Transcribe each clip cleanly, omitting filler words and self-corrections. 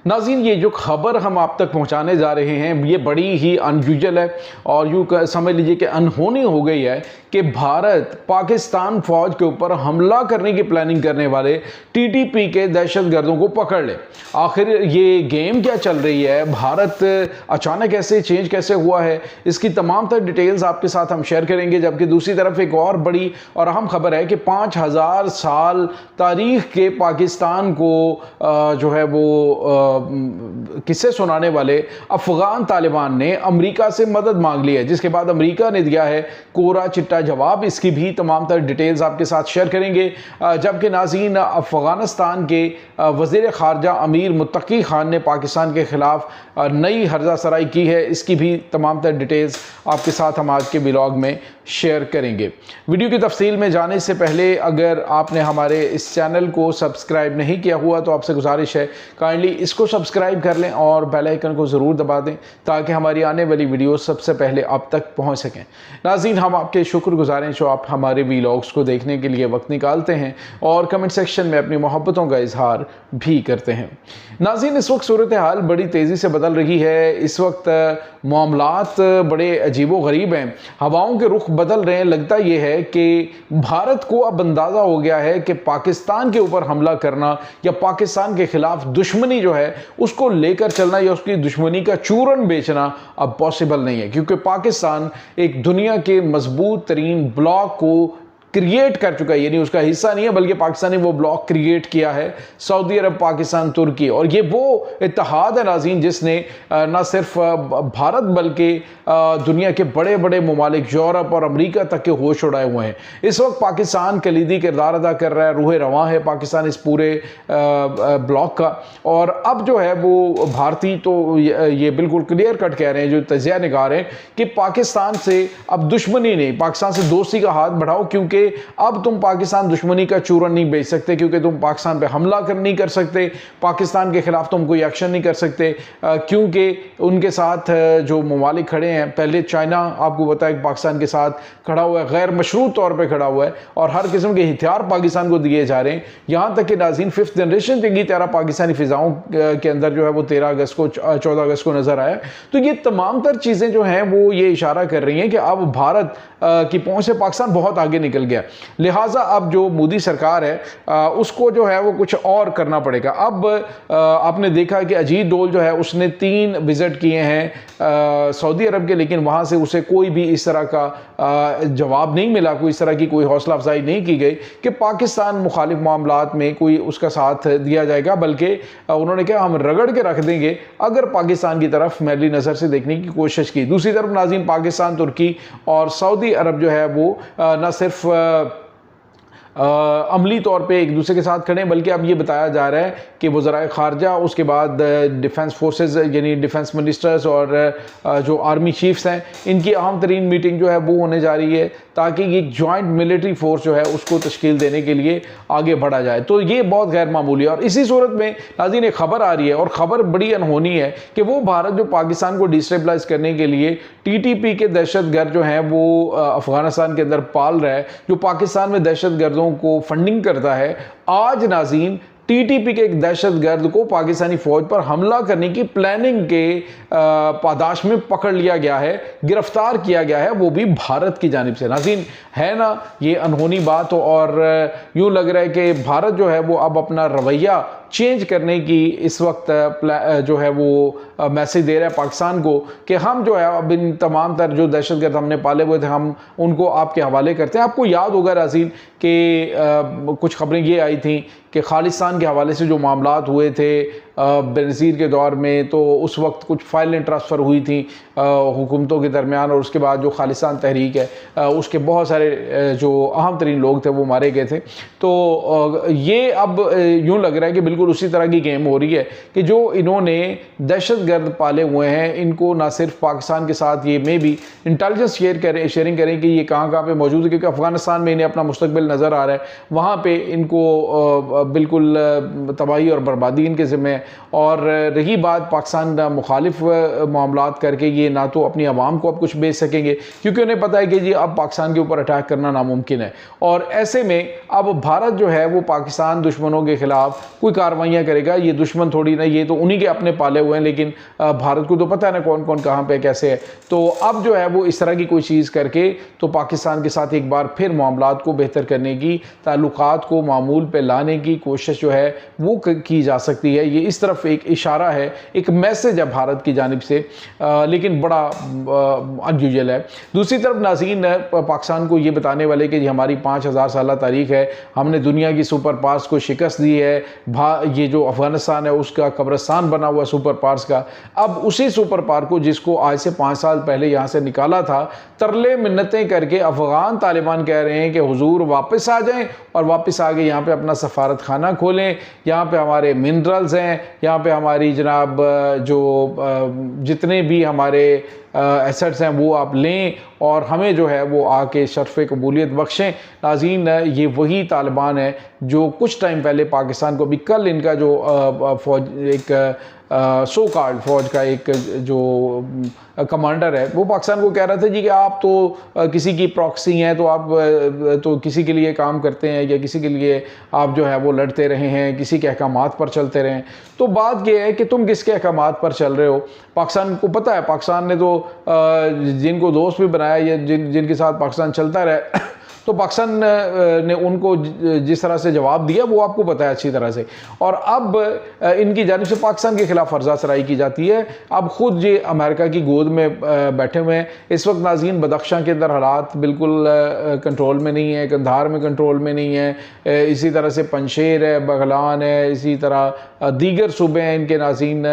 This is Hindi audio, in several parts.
नाज़रीन, ये जो खबर हम आप तक पहुंचाने जा रहे हैं ये बड़ी ही अनयूजुअल है और यूँ समझ लीजिए कि अनहोनी हो गई है कि भारत पाकिस्तान फौज के ऊपर हमला करने की प्लानिंग करने वाले टीटीपी के दहशतगर्दों को पकड़ ले। आखिर ये गेम क्या चल रही है, भारत अचानक ऐसे चेंज कैसे हुआ है, इसकी तमाम तर डिटेल्स आपके साथ हम शेयर करेंगे। जबकि दूसरी तरफ एक और बड़ी और अहम खबर है कि 5000 साल तारीख के पाकिस्तान को जो है वो किस्से सुनाने वाले अफगान तालिबान ने अमेरिका से मदद मांग ली है, जिसके बाद अमेरिका ने दिया है कोरा चिट्टा जवाब। इसकी भी तमाम तर डिटेल्स आपके साथ शेयर करेंगे। जबकि नाज़रीन, अफगानिस्तान के वज़ीर ख़ारजा अमीर मुत्तकी ख़ान ने पाकिस्तान के ख़िलाफ़ नई हर्जा सराई की है, इसकी भी तमाम तर डिटेल्स आपके साथ हम आज के व्लॉग में शेयर करेंगे। वीडियो की तफसील में जाने से पहले अगर आपने हमारे इस चैनल को सब्सक्राइब नहीं किया हुआ तो आपसे गुजारिश है काइंडली इसको सब्सक्राइब कर लें और बेल आइकन को ज़रूर दबा दें ताकि हमारी आने वाली वीडियो सबसे पहले आप तक पहुंच सकें। नाज़रीन, हम आपके शुक्रगुज़ार हैं जो आप हमारे व्लॉग्स को देखने के लिए वक्त निकालते हैं और कमेंट सेक्शन में अपनी मोहब्बतों का इजहार भी करते हैं। नाज़रीन, इस वक्त सूरत हाल बड़ी तेज़ी से बदल रही है। इस वक्त मामलात बड़े अजीबो गरीब हैं, हवाओं के रुख बदल रहे हैं। लगता यह है कि भारत को अब अंदाज़ा हो गया है कि पाकिस्तान के ऊपर हमला करना या पाकिस्तान के खिलाफ दुश्मनी जो है उसको लेकर चलना या उसकी दुश्मनी का चूरन बेचना अब पॉसिबल नहीं है, क्योंकि पाकिस्तान एक दुनिया के मजबूत तरीन ब्लॉक को क्रिएट कर चुका है। यानी उसका हिस्सा नहीं है बल्कि पाकिस्तान ने वो ब्लॉक क्रिएट किया है, सऊदी अरब, पाकिस्तान, तुर्की। और ये वो इत्तेहाद है नाज़रीन जिसने न सिर्फ भारत बल्कि दुनिया के बड़े बड़े ममालिक यूरोप और अमेरिका तक के होश उड़ाए हुए हैं। इस वक्त पाकिस्तान कलीदी किरदार अदा कर रहा है, रूह रवां है पाकिस्तान इस पूरे ब्लॉक का। और अब जो है वो भारतीय तो ये बिल्कुल क्लियर कट कह रहे हैं, जो तजिया निगार हैं, कि पाकिस्तान से अब दुश्मनी नहीं, पाकिस्तान से दोस्ती का हाथ बढ़ाओ, क्योंकि अब तुम पाकिस्तान दुश्मनी का चूरन नहीं बेच सकते, क्योंकि तुम पाकिस्तान पे हमला कर नहीं कर सकते, पाकिस्तान के खिलाफ तुम कोई एक्शन नहीं कर सकते, क्योंकि उनके साथ जो ममालिक खड़े हैं, पहले चाइना आपको पता है पाकिस्तान के साथ खड़ा हुआ है, गैर मशरूत तौर पे खड़ा हुआ है और हर किस्म के हथियार पाकिस्तान को दिए जा रहे हैं। यहाँ तक कि नाज़रीन 5th जनरेशन जंगी त्यारा पाकिस्तानी फिजाओं के अंदर जो है वो 13 अगस्त को 14 अगस्त को नजर आया। तो ये तमाम तर चीज़ें जो हैं वो ये इशारा कर रही हैं कि अब भारत की पहुंच से पाकिस्तान बहुत आगे निकल गया। लिहाजा अब जो मोदी सरकार है उसको जो है वो कुछ और करना पड़ेगा। अब आपने देखा कि अजीत डोल जो है उसने 3 विजिट किए हैं सऊदी अरब के, लेकिन वहां से उसे कोई भी इस तरह का जवाब नहीं मिला, कोई इस तरह की कोई हौसला अफजाई नहीं की गई कि पाकिस्तान मुखालिफ मामलात में कोई उसका साथ दिया जाएगा, बल्कि उन्होंने कहा हम रगड़ के रख देंगे अगर पाकिस्तान की तरफ मैली नज़र से देखने की कोशिश की। दूसरी तरफ नाज़रीन, पाकिस्तान, तुर्की और सऊदी अरब जो है वो न सिर्फ अमली तौर पे एक दूसरे के साथ खड़े हैं, बल्कि अब ये बताया जा रहा है कि वज़राए ख़ारजा, उसके बाद डिफेंस फोर्सेस यानी डिफेंस मिनिस्टर्स और जो आर्मी चीफ्स हैं, इनकी अहम तरीन मीटिंग जो है वो होने जा रही है ताकि एक जॉइंट मिलिट्री फोर्स जो है उसको तश्कील देने के लिए आगे बढ़ा जाए। तो ये बहुत गैर मामूली है। और इसी सूरत में नाज़रीन एक खबर आ रही है और ख़बर बड़ी अनहोनी है कि वो भारत जो पाकिस्तान को डिस्टेबलाइज करने के लिए टीटीपी के दहशतगर्द जो हैं वो अफगानिस्तान के अंदर पाल रहा है, जो पाकिस्तान में दहशतगर्दों को फंडिंग करता है, आज नाज़रीन टीटीपी के एक दहशतगर्द को पाकिस्तानी फौज पर हमला करने की प्लानिंग के पादाश में पकड़ लिया गया है, गिरफ्तार किया गया है, वो भी भारत की जानिब से। नाज़रीन, है ना ये अनहोनी बात। और यूँ लग रहा है कि भारत जो है वो अब अपना रवैया चेंज करने की इस वक्त जो है वो मैसेज दे रहा है पाकिस्तान को कि हम जो है अब इन तमाम तर जो दहशतगर्द हमने पाले हुए थे हम उनको आपके हवाले करते हैं। आपको याद होगा नाज़रीन कि कुछ खबरें ये आई थी कि खालिस्तान के हवाले से जो मामलात हुए थे बेनज़ीर के दौर में, तो उस वक्त कुछ फाइलें ट्रांसफ़र हुई थी हुकूमतों के दरमियान, और उसके बाद जो खालिस्तान तहरीक है उसके बहुत सारे जो अहम तरीन लोग थे वो मारे गए थे। तो ये अब यूँ लग रहा है कि बिल्कुल उसी तरह की गेम हो रही है कि जो इन्होंने दहशतगर्द पाले हुए हैं इनको ना सिर्फ पाकिस्तान के साथ ये में भी इंटेलिजेंस शेयरिंग करें कि ये कहाँ कहाँ पे मौजूद है, क्योंकि अफगानिस्तान में इन्हें अपना मुस्तकबिल नज़र आ रहा है, वहाँ पे इनको बिल्कुल तबाही और बर्बादी इनके ज़िम्मे है। और रही बात पाकिस्तान मुखालिफ मामलात करके, ये ना तो अपनी आवाम को अब कुछ बेच सकेंगे क्योंकि उन्हें पता है कि जी अब पाकिस्तान के ऊपर अटैक करना नामुमकिन है। और ऐसे में अब भारत जो है वो पाकिस्तान दुश्मनों के खिलाफ कोई कार्रवाइयाँ करेगा। ये दुश्मन थोड़ी ना, ये तो उन्हीं के अपने पाले हुए हैं, लेकिन भारत को तो पता है ना कौन कौन कहाँ पे कैसे है। तो अब जो है वो इस तरह की कोई चीज़ करके तो पाकिस्तान के साथ एक बार फिर मामलात को बेहतर करने की, ताल्लुकात को मामूल पे लाने की कोशिश जो है वो की जा सकती है। ये इस तरफ एक इशारा है, एक मैसेज है भारत की जानिब से, लेकिन बड़ा अनयूजुअल है। दूसरी तरफ नाज़रीन पाकिस्तान को ये बताने वाले कि हमारी 5000 साल तारीख है, हमने दुनिया की सुपर पावर्स को शिकस्त दी है, ये जो अफगानिस्तान है उसका कब्रिस्तान बना हुआ सुपर पावर्स का, अब उसी सुपर पावर को जिसको आज से 5 साल पहले यहाँ से निकाला था, तरले मिन्नतें करके अफगान तालिबान कह रहे हैं कि हुजूर वापस आ जाएं और वापस आके यहाँ पे अपना सफारत खाना खोलें, यहाँ पे हमारे मिनरल्स हैं, यहाँ पे हमारी जनाब जो जितने भी हमारे एसेट्स हैं वो आप लें और हमें जो है वो आके शर्फ़ कबूलियत बख्शें। नाज़रीन ये वही तालिबान है जो कुछ टाइम पहले पाकिस्तान को, अभी कल इनका जो फौज एक सो कार्ड फौज का एक जो कमांडर है वो पाकिस्तान को कह रहा था जी कि आप तो किसी की प्रॉक्सी हैं, तो आप तो किसी के लिए काम करते हैं या किसी के लिए आप जो है वो लड़ते रहे हैं, किसी के अहकामात पर चलते रहें। तो बात यह है कि तुम किसके अहकामात पर चल रहे हो। पाकिस्तान को पता है, पाकिस्तान ने तो जिनको दोस्त भी बनाया या जिनके साथ पाकिस्तान चलता रहा तो पाकिस्तान ने उनको जिस तरह से जवाब दिया वो आपको पता है अच्छी तरह से। और अब इनकी जानिब से पाकिस्तान के खिलाफ फर्जा सराई की जाती है। अब खुद ये अमेरिका की गोद में बैठे हुए हैं। इस वक्त नाज़रीन बदख्शां के अंदर हालात बिल्कुल कंट्रोल में नहीं है, कंधार में कंट्रोल में नहीं है, इसी तरह से पंशेर है, बगलान है, इसी तरह दीगर सूबे हैं इनके नाज़रीन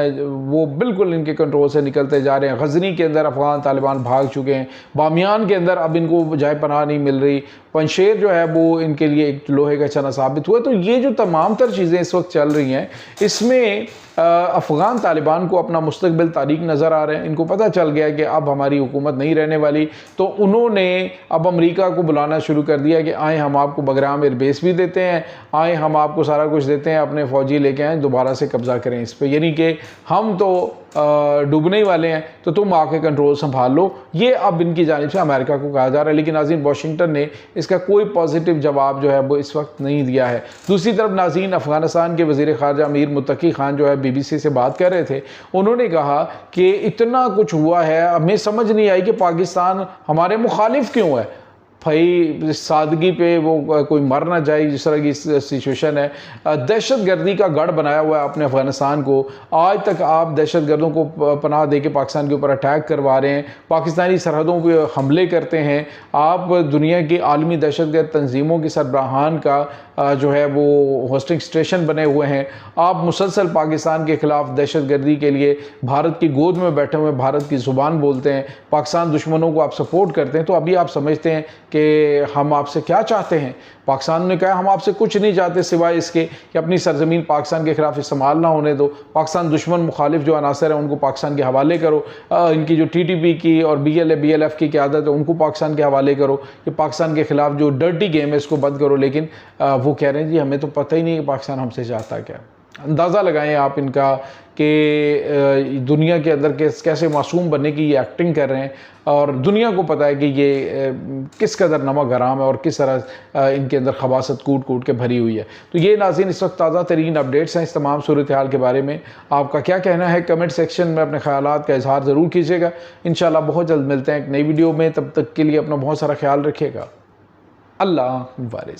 वो बिल्कुल इनके कंट्रोल से निकलते जा रहे हैं। गजनी के अंदर अफगान तालिबान भाग चुके हैं, बामियान के अंदर अब इनको जाए पनाह नहीं मिल रही, पंशेर जो है वो इनके लिए एक लोहे का चना साबित हुआ। तो ये जो तमाम तर चीज़ें इस वक्त चल रही हैं इसमें अफ़गान तालिबान को अपना मुस्तकबिल तारीक नज़र आ रहे हैं। इनको पता चल गया कि अब हमारी हुकूमत नहीं रहने वाली, तो उन्होंने अब अमेरिका को बुलाना शुरू कर दिया कि आए हम आपको बगराम एयरबेस भी देते हैं, आए हम आपको सारा कुछ देते हैं, अपने फ़ौजी लेके आएँ, दोबारा से कब्ज़ा करें इस पर, यानी कि हम तो डूबने ही वाले हैं तो तुम आके कंट्रोल संभाल लो। ये अब इनकी जानिब से अमेरिका को कहा जा रहा है, लेकिन नाज़रीन वाशिंगटन ने इसका कोई पॉजिटिव जवाब जो है वो इस वक्त नहीं दिया है। दूसरी तरफ नाज़रीन अफ़गानिस्तान के वज़ीर ख़ारजा अमीर मुत्तकी ख़ान जो है BBC से बात कर रहे थे, उन्होंने कहा कि इतना कुछ हुआ है, हमें समझ नहीं आई कि पाकिस्तान हमारे मुखालिफ क्यों है। भाई सादगी पे वो कोई मर ना जाए, जिस तरह की सिचुएशन है, दहशत गर्दी का गढ़ बनाया हुआ है अपने अफ़गानिस्तान को। आज तक आप दहशत गर्दों को पनाह दे के पाकिस्तान के ऊपर अटैक करवा रहे हैं, पाकिस्तानी सरहदों पे हमले करते हैं, आप दुनिया की आलमी दहशत गर्द तंजीमों की सरबराहान का जो है वो होस्टिंग स्टेशन बने हुए हैं, आप मुसलसल पाकिस्तान के ख़िलाफ़ दहशत गर्दी के लिए भारत की गोद में बैठे हुए भारत की ज़ुबान बोलते हैं, पाकिस्तान दुश्मनों को आप सपोर्ट करते हैं। तो अभी आप समझते हैं कि हम आपसे क्या चाहते हैं। पाकिस्तान ने कहा हम आपसे कुछ नहीं चाहते सिवाय इसके कि अपनी सरजमीन पाकिस्तान के खिलाफ इस्तेमाल ना होने दो, पाकिस्तान दुश्मन मुखालिफ जो अनासर हैं उनको पाकिस्तान के हवाले करो, इनकी जो TTP की और BLF की क़यादत है उनको पाकिस्तान के हवाले करो, कि पाकिस्तान के खिलाफ जो डर्टी गेम है इसको बंद करो। लेकिन वो कह रहे हैं जी हमें तो पता ही नहीं कि पाकिस्तान हमसे चाहता क्या। अंदाज़ा लगाएं आप इनका कि दुनिया के अंदर कैसे मासूम बनने की ये एक्टिंग कर रहे हैं, और दुनिया को पता है कि ये किस कदर नमक हराम है और किस तरह इनके अंदर खबासत कूट कूट के भरी हुई है। तो ये नाज़रीन इस वक्त ताज़ा तरीन अपडेट्स हैं इस तमाम सूरत हाल के बारे में। आपका क्या कहना है कमेंट सेक्शन में अपने ख्यालात का इजहार ज़रूर कीजिएगा। इंशाल्लाह बहुत जल्द मिलते हैं एक नई वीडियो में, तब तक के लिए अपना बहुत सारा ख्याल रखिएगा। अल्लाह वारिस।